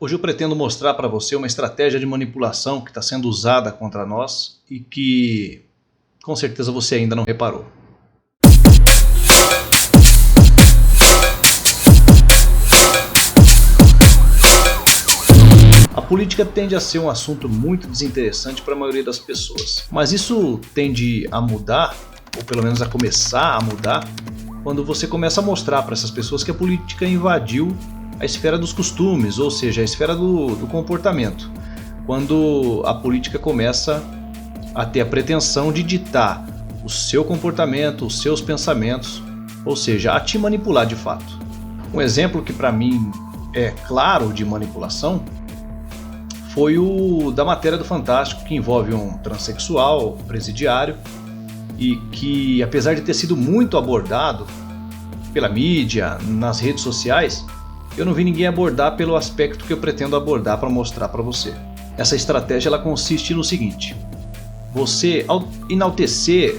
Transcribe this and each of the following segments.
Hoje eu pretendo mostrar para você uma estratégia de manipulação que está sendo usada contra nós e que com certeza você ainda não reparou. A política tende a ser um assunto muito desinteressante para a maioria das pessoas, mas isso tende a mudar, ou pelo menos a começar a mudar, quando você começa a mostrar para essas pessoas que a política invadiu a esfera dos costumes, ou seja, a esfera do comportamento. Quando a política começa a ter a pretensão de ditar o seu comportamento, os seus pensamentos, ou seja, a te manipular de fato. Um exemplo que para mim é claro de manipulação foi o da matéria do Fantástico, que envolve um transexual presidiário e que, apesar de ter sido muito abordado pela mídia, nas redes sociais, eu não vi ninguém abordar pelo aspecto que eu pretendo abordar para mostrar para você. Essa estratégia ela consiste no seguinte: você, ao enaltecer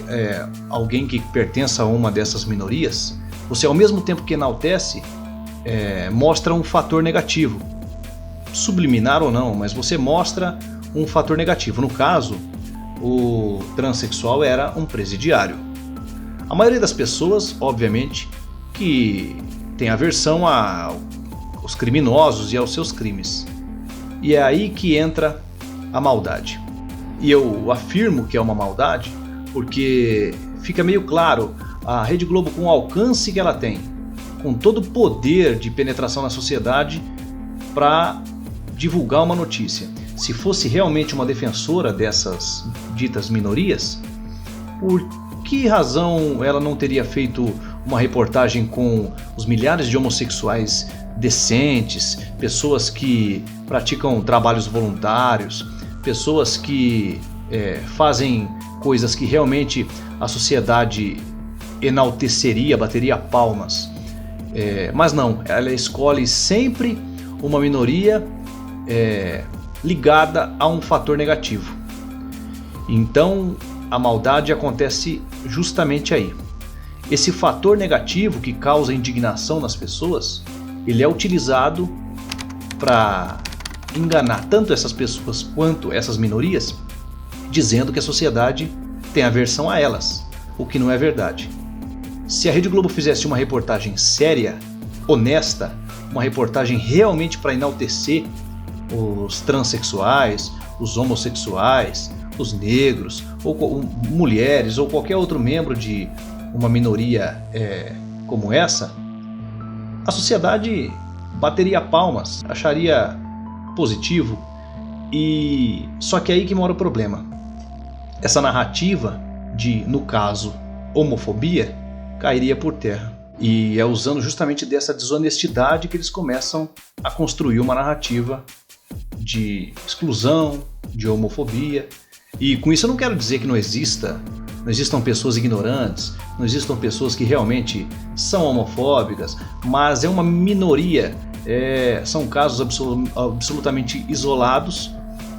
alguém que pertença a uma dessas minorias, você, ao mesmo tempo que enaltece, mostra um fator negativo, subliminar ou não, mas você mostra um fator negativo. No caso, o transexual era um presidiário. A maioria das pessoas, obviamente, que tem aversão aos criminosos e aos seus crimes. E é aí que entra a maldade. E eu afirmo que é uma maldade porque fica meio claro a Rede Globo, com o alcance que ela tem, com todo o poder de penetração na sociedade para divulgar uma notícia. Se fosse realmente uma defensora dessas ditas minorias, por que razão ela não teria feito uma reportagem com os milhares de homossexuais decentes, pessoas que praticam trabalhos voluntários, pessoas que fazem coisas que realmente a sociedade enalteceria, bateria palmas. Mas não, ela escolhe sempre uma minoria ligada a um fator negativo. Então a maldade acontece justamente aí. Esse fator negativo que causa indignação nas pessoas, ele é utilizado para enganar tanto essas pessoas quanto essas minorias, dizendo que a sociedade tem aversão a elas, o que não é verdade. Se a Rede Globo fizesse uma reportagem séria, honesta, uma reportagem realmente para enaltecer os transexuais, os homossexuais, os negros, ou mulheres, ou qualquer outro membro de uma minoria como essa, a sociedade bateria palmas, acharia positivo. E só que é aí que mora o problema. Essa narrativa de, no caso, homofobia, cairia por terra. E é usando justamente dessa desonestidade que eles começam a construir uma narrativa de exclusão, de homofobia. E com isso eu não quero dizer que não existam pessoas ignorantes, não existam pessoas que realmente são homofóbicas, mas é uma minoria, são casos absolutamente isolados,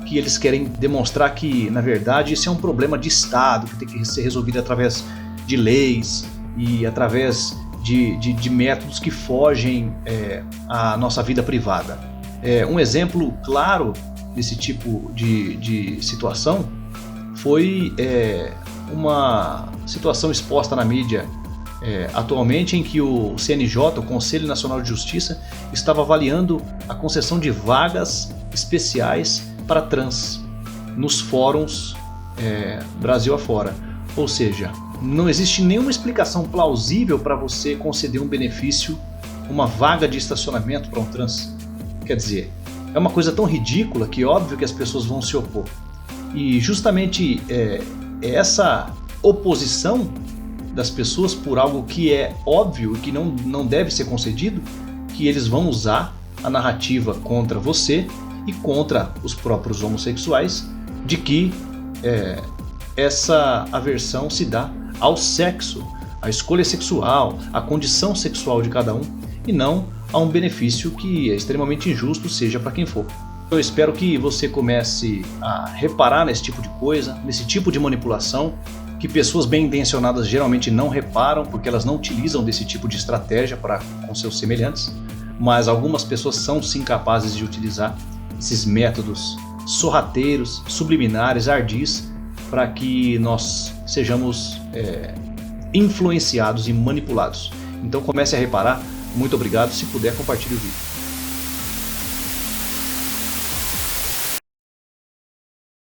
que eles querem demonstrar que, na verdade, isso é um problema de Estado, que tem que ser resolvido através de leis e através de métodos que fogem à nossa vida privada. Um exemplo claro desse tipo de situação foi uma situação exposta na mídia atualmente, em que o CNJ, o Conselho Nacional de Justiça, estava avaliando a concessão de vagas especiais para trans nos fóruns Brasil afora. Ou seja, não existe nenhuma explicação plausível para você conceder um benefício, uma vaga de estacionamento para um trans. Quer dizer, é uma coisa tão ridícula que é óbvio que as pessoas vão se opor. E justamente essa oposição das pessoas por algo que é óbvio e que não deve ser concedido, que eles vão usar a narrativa contra você e contra os próprios homossexuais, de que essa aversão se dá ao sexo, à escolha sexual, à condição sexual de cada um, e não a um benefício que é extremamente injusto, seja para quem for. Eu espero que você comece a reparar nesse tipo de coisa, nesse tipo de manipulação, que pessoas bem intencionadas geralmente não reparam, porque elas não utilizam desse tipo de estratégia com seus semelhantes. mas algumas pessoas são sim capazes de utilizar esses métodos sorrateiros, subliminares, ardis, para que nós sejamos influenciados e manipulados. Então comece a reparar. Muito obrigado. Se puder, compartilhe o vídeo.